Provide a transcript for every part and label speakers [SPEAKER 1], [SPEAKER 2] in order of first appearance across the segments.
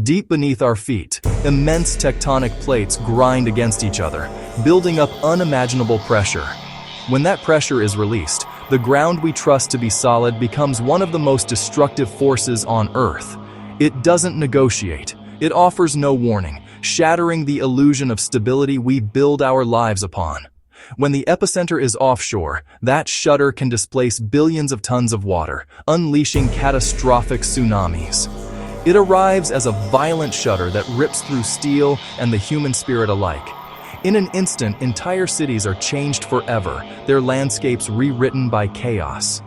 [SPEAKER 1] Deep beneath our feet, immense tectonic plates grind against each other, building up unimaginable pressure. When that pressure is released, the ground we trust to be solid becomes one of the most destructive forces on Earth. It doesn't negotiate. It offers no warning, shattering the illusion of stability we build our lives upon. When the epicenter is offshore, that shudder can displace billions of tons of water, unleashing catastrophic tsunamis. It arrives as a violent shudder that rips through steel and the human spirit alike. In an instant, entire cities are changed forever, their landscapes rewritten by chaos.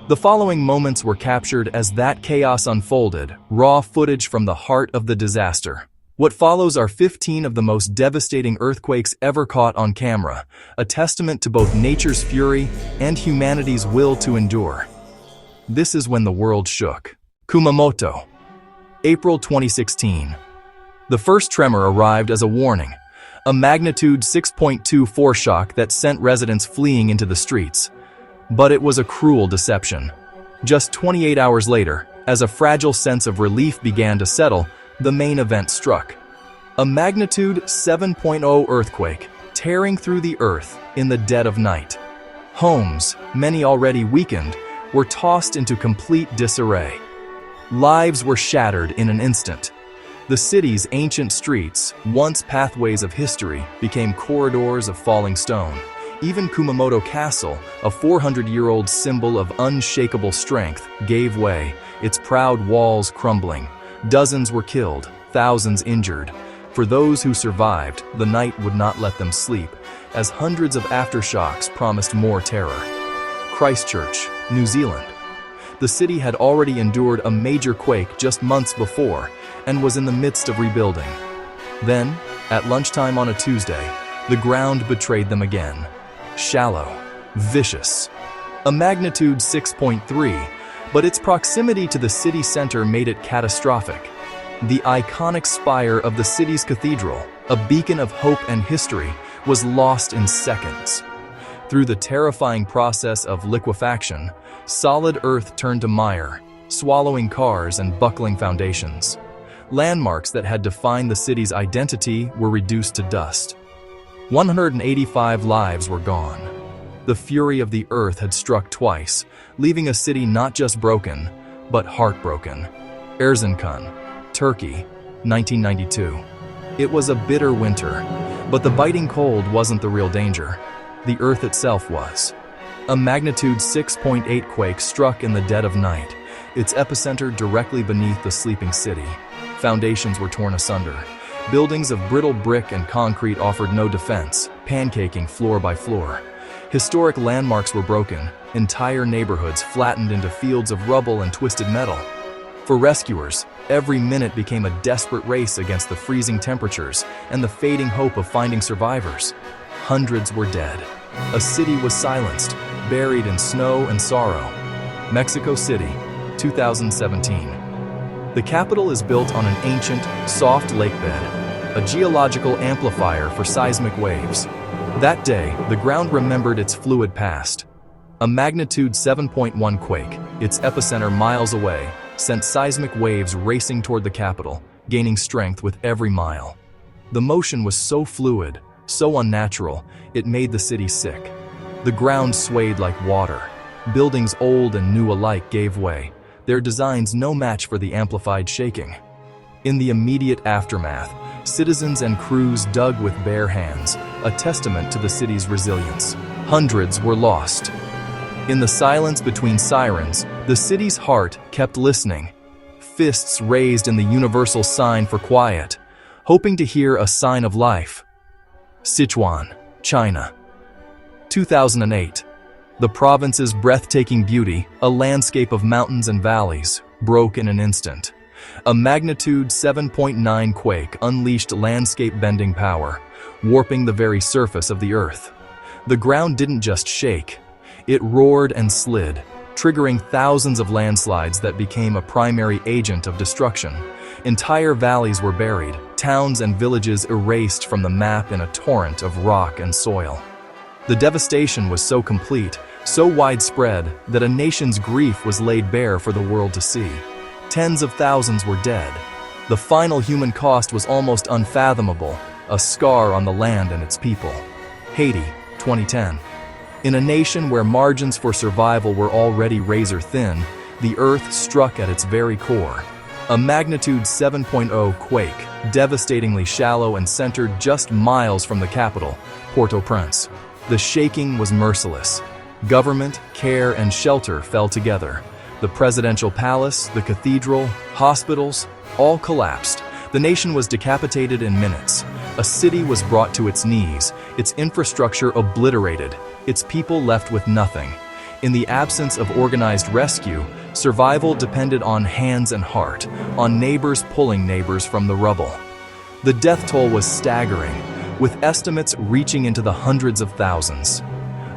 [SPEAKER 1] The following moments were captured as that chaos unfolded, raw footage from the heart of the disaster. What follows are 15 of the most devastating earthquakes ever caught on camera, a testament to both nature's fury and humanity's will to endure. This is when the world shook. Kumamoto, April 2016. The first tremor arrived as a warning, a magnitude 6.2 foreshock that sent residents fleeing into the streets. But it was a cruel deception. Just 28 hours later, as a fragile sense of relief began to settle, the main event struck. A magnitude 7.0 earthquake, tearing through the earth in the dead of night. Homes, many already weakened, were tossed into complete disarray. Lives were shattered in an instant. The city's ancient streets, once pathways of history, became corridors of falling stone. Even Kumamoto Castle, a 400-year-old symbol of unshakable strength, gave way, its proud walls crumbling. Dozens were killed, thousands injured. For those who survived, the night would not let them sleep, as hundreds of aftershocks promised more terror. Christchurch, New Zealand. The city had already endured a major quake just months before and was in the midst of rebuilding. Then, at lunchtime on a Tuesday, the ground betrayed them again. Shallow, vicious. A magnitude 6.3, but its proximity to the city center made it catastrophic. The iconic spire of the city's cathedral, a beacon of hope and history, was lost in seconds. Through the terrifying process of liquefaction, solid earth turned to mire, swallowing cars and buckling foundations. Landmarks that had defined the city's identity were reduced to dust. 185 lives were gone. The fury of the earth had struck twice, leaving a city not just broken, but heartbroken. Erzincan, Turkey, 1992. It was a bitter winter, but the biting cold wasn't the real danger. The earth itself was. A magnitude 6.8 quake struck in the dead of night, its epicenter directly beneath the sleeping city. Foundations were torn asunder. Buildings of brittle brick and concrete offered no defense, pancaking floor by floor. Historic landmarks were broken, entire neighborhoods flattened into fields of rubble and twisted metal. For rescuers, every minute became a desperate race against the freezing temperatures and the fading hope of finding survivors. Hundreds were dead. A city was silenced, buried in snow and sorrow. Mexico City, 2017. The capital is built on an ancient, soft lakebed, a geological amplifier for seismic waves. That day, the ground remembered its fluid past. A magnitude 7.1 quake, its epicenter miles away, sent seismic waves racing toward the capital, gaining strength with every mile. The motion was so fluid, so unnatural, it made the city sick. The ground swayed like water. Buildings old and new alike gave way, their designs no match for the amplified shaking. In the immediate aftermath, citizens and crews dug with bare hands, a testament to the city's resilience. Hundreds were lost. In the silence between sirens, the city's heart kept listening, fists raised in the universal sign for quiet, hoping to hear a sign of life. Sichuan, China, 2008. The province's breathtaking beauty, a landscape of mountains and valleys, broke in an instant. A magnitude 7.9 quake unleashed landscape-bending power, warping the very surface of the earth. The ground didn't just shake, it roared and slid, triggering thousands of landslides that became a primary agent of destruction. Entire valleys were buried, towns and villages erased from the map in a torrent of rock and soil. The devastation was so complete, so widespread, that a nation's grief was laid bare for the world to see. Tens of thousands were dead. The final human cost was almost unfathomable, a scar on the land and its people. Haiti, 2010. In a nation where margins for survival were already razor-thin, the earth struck at its very core. A magnitude 7.0 quake, devastatingly shallow and centered just miles from the capital, Port-au-Prince. The shaking was merciless. Government, care, and shelter fell together. The presidential palace, the cathedral, hospitals, all collapsed. The nation was decapitated in minutes. A city was brought to its knees, its infrastructure obliterated, its people left with nothing. In the absence of organized rescue, survival depended on hands and heart, on neighbors pulling neighbors from the rubble. The death toll was staggering, with estimates reaching into the hundreds of thousands.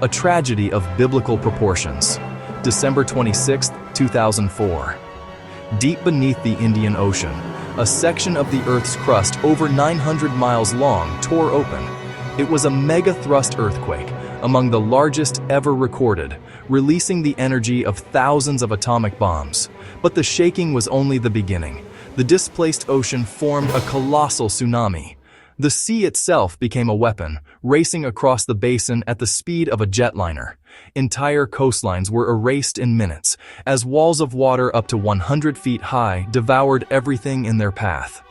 [SPEAKER 1] A tragedy of biblical proportions. December 26, 2004. Deep beneath the Indian Ocean, a section of the Earth's crust over 900 miles long tore open. It was a mega-thrust earthquake, among the largest ever recorded, releasing the energy of thousands of atomic bombs. But the shaking was only the beginning. The displaced ocean formed a colossal tsunami. The sea itself became a weapon, racing across the basin at the speed of a jetliner. Entire coastlines were erased in minutes, as walls of water up to 100 feet high devoured everything in their path.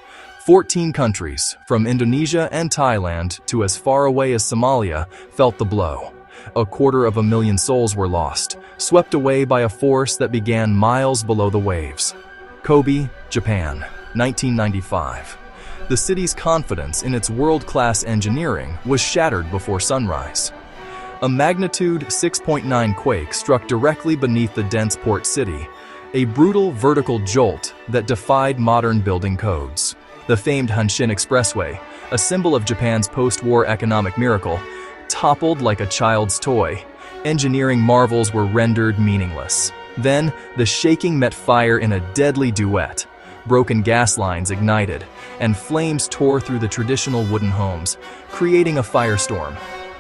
[SPEAKER 1] 14 countries, from Indonesia and Thailand to as far away as Somalia, felt the blow. 250,000 souls were lost, swept away by a force that began miles below the waves. Kobe, Japan, 1995. The city's confidence in its world-class engineering was shattered before sunrise. A magnitude 6.9 quake struck directly beneath the dense port city, a brutal vertical jolt that defied modern building codes. The famed Hanshin Expressway, a symbol of Japan's post-war economic miracle, toppled like a child's toy. Engineering marvels were rendered meaningless. Then, the shaking met fire in a deadly duet. Broken gas lines ignited, and flames tore through the traditional wooden homes, creating a firestorm.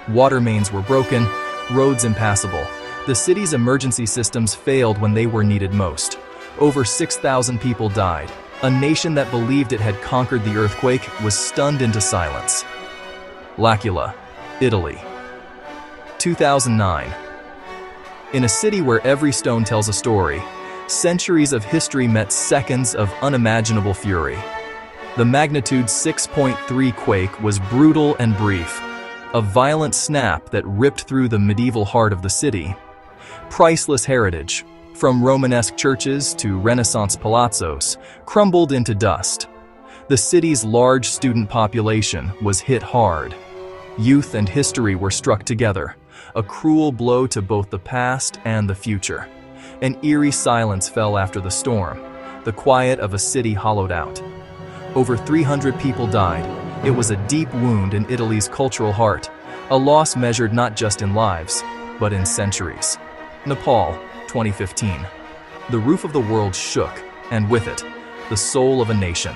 [SPEAKER 1] Water mains were broken, roads impassable. The city's emergency systems failed when they were needed most. Over 6,000 people died. A nation that believed it had conquered the earthquake was stunned into silence. L'Aquila, Italy. 2009. In a city where every stone tells a story, centuries of history met seconds of unimaginable fury. The magnitude 6.3 quake was brutal and brief, a violent snap that ripped through the medieval heart of the city. Priceless heritage, from Romanesque churches to Renaissance palazzos, crumbled into dust. The city's large student population was hit hard. Youth and history were struck together, a cruel blow to both the past and the future. An eerie silence fell after the storm, the quiet of a city hollowed out. Over 300 people died. It was a deep wound in Italy's cultural heart, a loss measured not just in lives, but in centuries. Nepal, 2015. The roof of the world shook, and with it, the soul of a nation.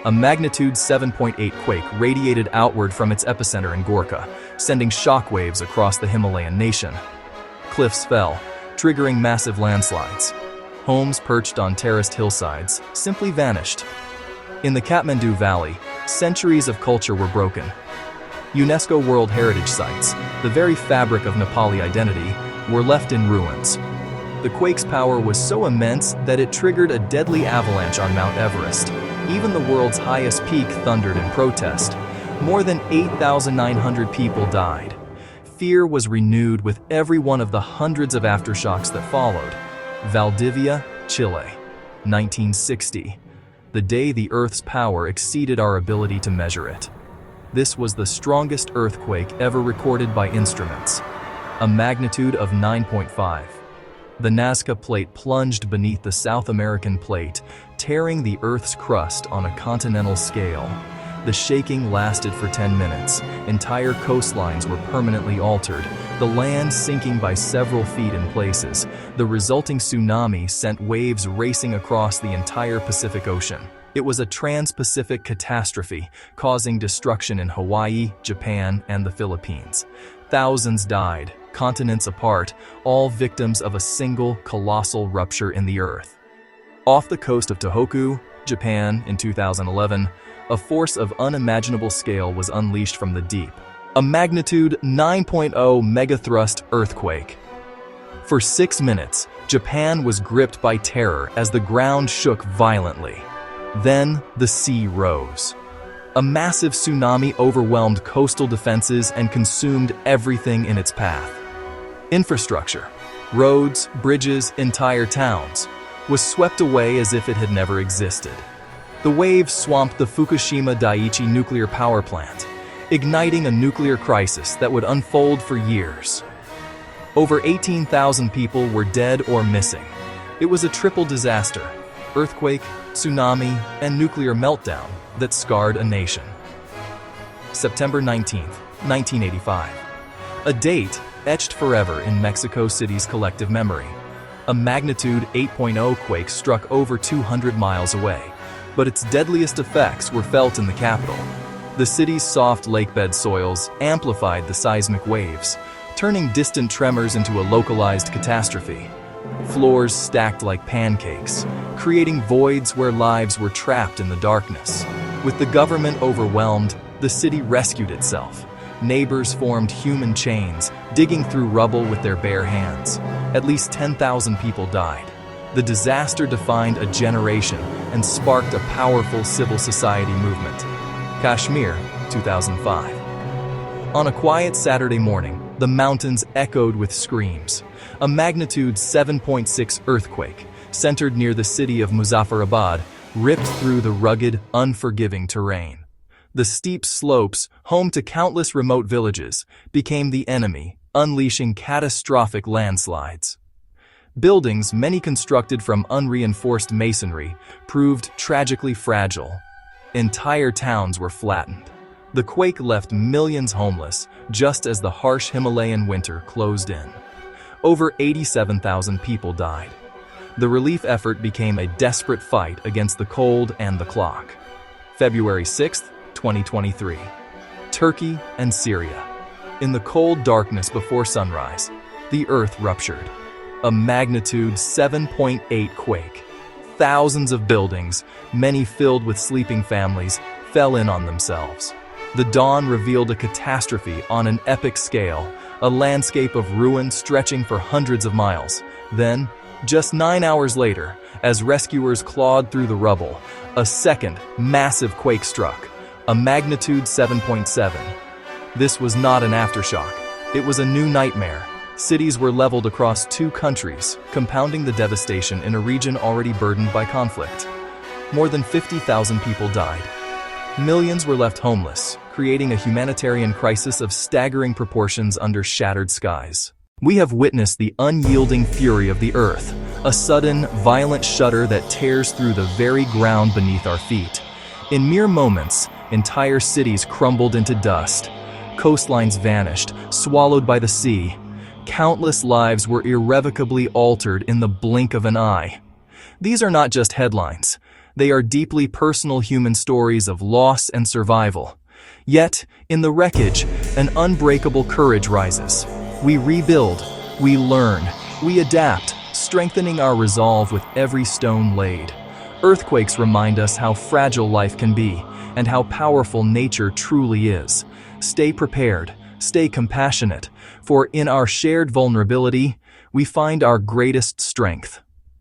[SPEAKER 1] A magnitude 7.8 quake radiated outward from its epicenter in Gorkha, sending shockwaves across the Himalayan nation. Cliffs fell, triggering massive landslides. Homes perched on terraced hillsides simply vanished. In the Kathmandu Valley, centuries of culture were broken. UNESCO World Heritage Sites, the very fabric of Nepali identity, were left in ruins. The quake's power was so immense that it triggered a deadly avalanche on Mount Everest. Even the world's highest peak thundered in protest. More than 8,900 people died. Fear was renewed with every one of the hundreds of aftershocks that followed. Valdivia, Chile, 1960. The day the Earth's power exceeded our ability to measure it. This was the strongest earthquake ever recorded by instruments. A magnitude of 9.5. The Nazca Plate plunged beneath the South American plate, tearing the Earth's crust on a continental scale. The shaking lasted for 10 minutes. Entire coastlines were permanently altered, the land sinking by several feet in places. The resulting tsunami sent waves racing across the entire Pacific Ocean. It was a trans-Pacific catastrophe, causing destruction in Hawaii, Japan, and the Philippines. Thousands died, continents apart, all victims of a single colossal rupture in the earth. Off the coast of Tohoku, Japan in 2011, a force of unimaginable scale was unleashed from the deep. A magnitude 9.0 megathrust earthquake. For 6 minutes, Japan was gripped by terror as the ground shook violently. Then the sea rose. A massive tsunami overwhelmed coastal defenses and consumed everything in its path. Infrastructure, roads, bridges, entire towns, was swept away as if it had never existed. The waves swamped the Fukushima Daiichi nuclear power plant, igniting a nuclear crisis that would unfold for years. Over 18,000 people were dead or missing. It was a triple disaster: earthquake, tsunami, and nuclear meltdown that scarred a nation. September 19, 1985. A date etched forever in Mexico City's collective memory. A magnitude 8.0 quake struck over 200 miles away, but its deadliest effects were felt in the capital. The city's soft lakebed soils amplified the seismic waves, turning distant tremors into a localized catastrophe. Floors stacked like pancakes, creating voids where lives were trapped in the darkness. With the government overwhelmed, the city rescued itself. Neighbors formed human chains, digging through rubble with their bare hands. At least 10,000 people died. The disaster defined a generation and sparked a powerful civil society movement. Kashmir, 2005. On a quiet Saturday morning, the mountains echoed with screams. A magnitude 7.6 earthquake, centered near the city of Muzaffarabad, ripped through the rugged, unforgiving terrain. The steep slopes, home to countless remote villages, became the enemy, unleashing catastrophic landslides. Buildings, many constructed from unreinforced masonry, proved tragically fragile. Entire towns were flattened. The quake left millions homeless, just as the harsh Himalayan winter closed in. Over 87,000 people died. The relief effort became a desperate fight against the cold and the clock. February 6, 2023. Turkey and Syria. In the cold darkness before sunrise, the earth ruptured. A magnitude 7.8 quake. Thousands of buildings, many filled with sleeping families, fell in on themselves. The dawn revealed a catastrophe on an epic scale, a landscape of ruin stretching for hundreds of miles. Then, just 9 hours later, as rescuers clawed through the rubble, a second, massive quake struck, a magnitude 7.7. This was not an aftershock. It was a new nightmare. Cities were leveled across 2 countries, compounding the devastation in a region already burdened by conflict. More than 50,000 people died. Millions were left homeless, creating a humanitarian crisis of staggering proportions under shattered skies. We have witnessed the unyielding fury of the earth, a sudden, violent shudder that tears through the very ground beneath our feet. In mere moments, entire cities crumbled into dust. Coastlines vanished, swallowed by the sea. Countless lives were irrevocably altered in the blink of an eye. These are not just headlines. They are deeply personal human stories of loss and survival. Yet, in the wreckage, an unbreakable courage rises. We rebuild, we learn, we adapt, strengthening our resolve with every stone laid. Earthquakes remind us how fragile life can be and how powerful nature truly is. Stay prepared, stay compassionate, for in our shared vulnerability, we find our greatest strength.